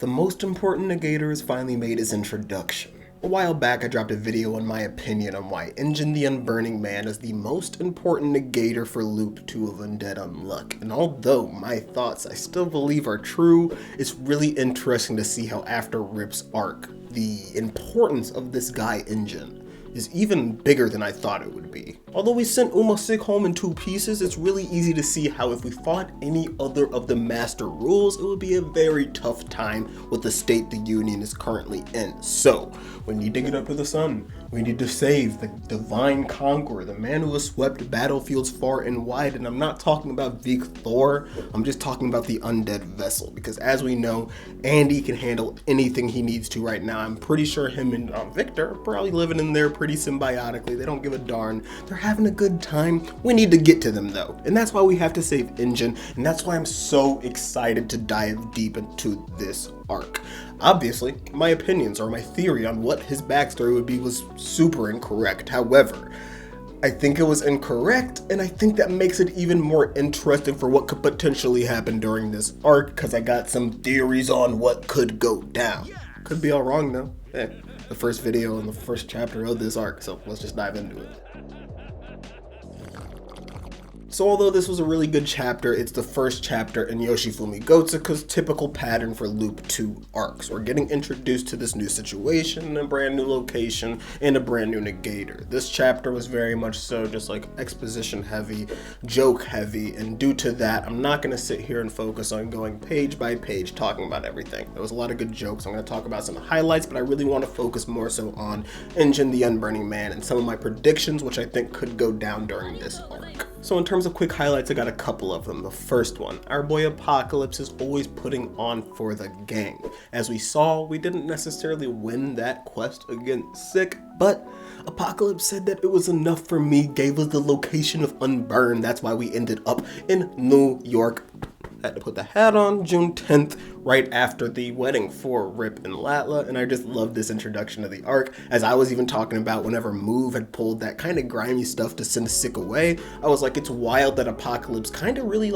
The most important negator has finally made his introduction. A while back I dropped a video on my opinion on why Injin the Unburning Man is the most important negator for Loop 2 of Undead Unluck, and although my thoughts I still believe are true, it's really interesting to see how after Rip's arc, the importance of this guy Injin is even bigger than I thought it would be. Although we sent Sick home in 2 pieces, it's really easy to see how if we fought any other of the master rules, it would be a very tough time with the state the Union is currently in. So, we need to get up to the sun. We need to save the divine conqueror, the man who has swept battlefields far and wide, and I'm not talking about Vik Thor, I'm just talking about the undead vessel, because as we know, Andy can handle anything he needs to right now. I'm pretty sure him and Victor are probably living in there pretty symbiotically. They don't give a darn. They're having a good time. We need to get to them though, and that's why we have to save Injin, and that's why I'm so excited to dive deep into this arc. Obviously, my opinions or my theory on what his backstory would be was super incorrect. However, I think it was incorrect, and I think that makes it even more interesting for what could potentially happen during this arc, because I got some theories on what could go down. Could be all wrong though. The first video and the first chapter of this arc, so let's just dive into it. So although this was a really good chapter, it's the first chapter in Yoshifumi Gotsuka's typical pattern for Loop 2 arcs. We're getting introduced to this new situation, a brand new location, and a brand new negator. This chapter was very much so just like exposition heavy, joke heavy, and due to that, I'm not going to sit here and focus on going page by page talking about everything. There was a lot of good jokes. I'm going to talk about some highlights, but I really want to focus more so on Injin the Unburning Man and some of my predictions, which I think could go down during this arc. So in terms of quick highlights, I got a couple of them. The first one, our boy Apocalypse is always putting on for the gang. As we saw, we didn't necessarily win that quest against Sick, but Apocalypse said that it was enough for me, gave us the location of Unburn. That's why we ended up in New York. Had to put the hat on June 10th, right after the wedding for Rip and Latla, and I just love this introduction of the arc. As I was even talking about whenever Move had pulled that kind of grimy stuff to send Sick away, I was like, it's wild that Apocalypse kind of really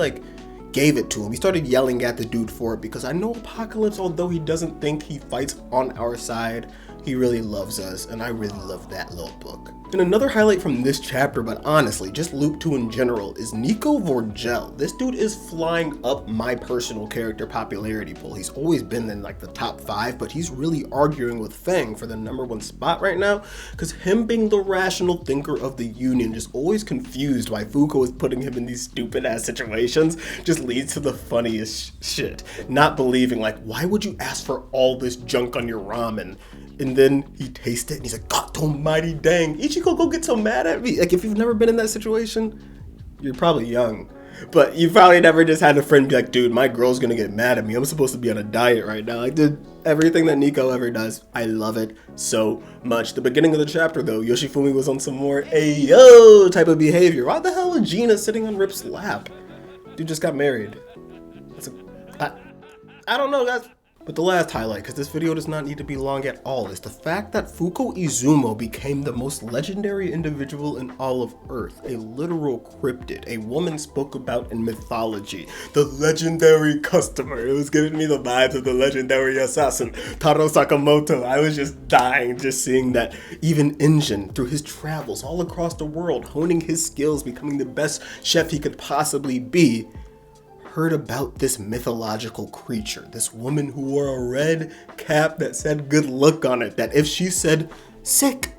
gave it to him. He started yelling at the dude for it, because I know Apocalypse, although he doesn't think he fights on our side, he really loves us, and I really love that little book. And another highlight from this chapter, but honestly, just Loop 2 in general, is Nico Vorgel. This dude is flying up my personal character popularity poll. He's always been in the top 5, but he's really arguing with Fang for the #1 spot right now, because him being the rational thinker of the Union, just always confused why Fuko is putting him in these stupid ass situations, just leads to the funniest shit. Not believing, why would you ask for all this junk on your ramen? And then he tastes it and he's like, God almighty dang, Ichigo go get so mad at me. If you've never been in that situation, you're probably young, but you probably never just had a friend be like, dude, my girl's gonna get mad at me. I'm supposed to be on a diet right now. Dude, everything that Nico ever does, I love it so much. The beginning of the chapter though, Yoshifumi was on some more ayo type of behavior. Why the hell is Gina sitting on Rip's lap? Dude just got married. I don't know, guys. But the last highlight, because this video does not need to be long at all, is the fact that Fuko Izumo became the most legendary individual in all of Earth, a literal cryptid, a woman spoke about in mythology, the legendary customer. It was giving me the vibes of the legendary assassin, Taro Sakamoto. I was just dying just seeing that even Injin, through his travels all across the world, honing his skills, becoming the best chef he could possibly be, heard about this mythological creature, this woman who wore a red cap that said good luck on it, that if she said sick,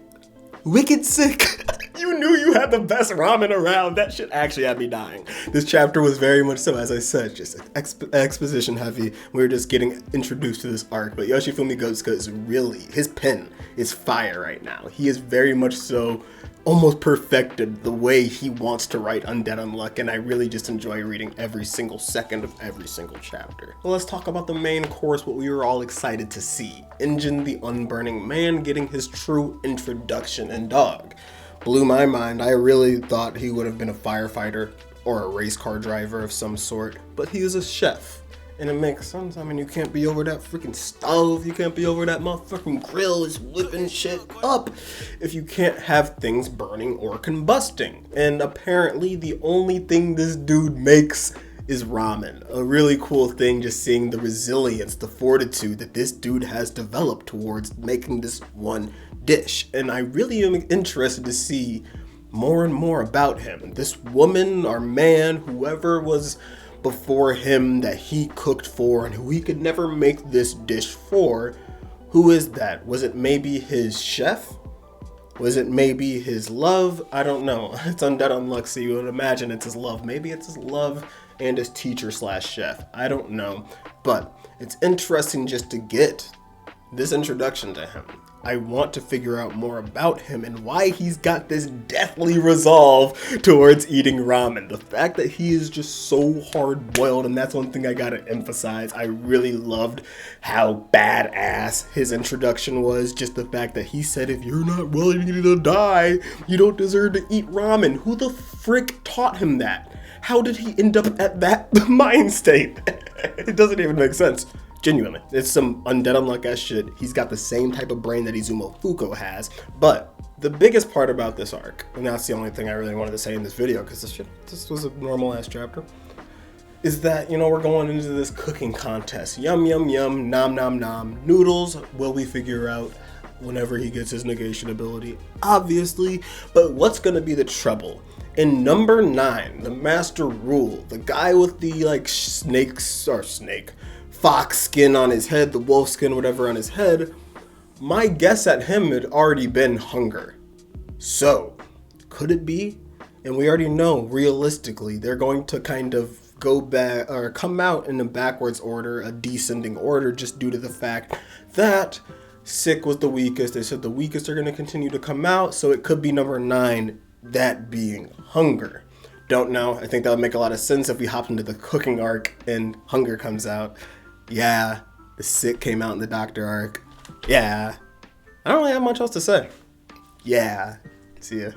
wicked sick, you knew you had the best ramen around. That shit actually had me dying. This chapter was very much so, as I said, just exposition heavy. We were just getting introduced to this arc, but Yoshifumi Gotsuka is really, his pen is fire right now. He is very much so almost perfected the way he wants to write Undead Unluck, and I really just enjoy reading every single second of every single chapter. Well, let's talk about the main course, what we were all excited to see. Injin the Unburning Man getting his true introduction, and dog, blew my mind. I really thought he would have been a firefighter or a race car driver of some sort, but he is a chef. And it makes sense. I mean, you can't be over that freaking stove. You can't be over that motherfucking grill is whipping shit up if you can't have things burning or combusting. And apparently the only thing this dude makes is ramen. A really cool thing, just seeing the resilience, the fortitude that this dude has developed towards making this one dish. And I really am interested to see more and more about him. This woman or man, whoever was before him that he cooked for and who he could never make this dish for, who is that? Was it maybe his chef? Was it maybe his love? I don't know. It's Undead Unluck, so you would imagine it's his love. Maybe it's his love and his teacher slash chef. I don't know. But it's interesting just to get this introduction to him. I want to figure out more about him and why he's got this deathly resolve towards eating ramen. The fact that he is just so hard-boiled, and that's one thing I gotta emphasize. I really loved how badass his introduction was. Just the fact that he said, if you're not willing to die, you don't deserve to eat ramen. Who the frick taught him that? How did he end up at that mind state? It doesn't even make sense. Genuinely, it's some Undead Unluck ass shit. He's got the same type of brain that Izumo Fuko has. But the biggest part about this arc, and that's the only thing I really wanted to say in this video, because this was a normal ass chapter, is that, you know, we're going into this cooking contest. Yum, yum, yum, nom, nom, nom. Noodles, will we figure out whenever he gets his negation ability? Obviously, but what's gonna be the trouble? In number 9, the Master Rule, the guy with the, like, fox skin on his head, the wolf skin, whatever on his head, my guess at him had already been hunger. So, could it be? And we already know, realistically, they're going to kind of go back, or come out in a backwards order, a descending order, just due to the fact that Sick was the weakest. They said the weakest are going to continue to come out, so it could be number 9, that being hunger. Don't know. I think that would make a lot of sense if we hop into the cooking arc and hunger comes out. Yeah, the Sick came out in the Doctor arc. Yeah. I don't really have much else to say. Yeah. See ya.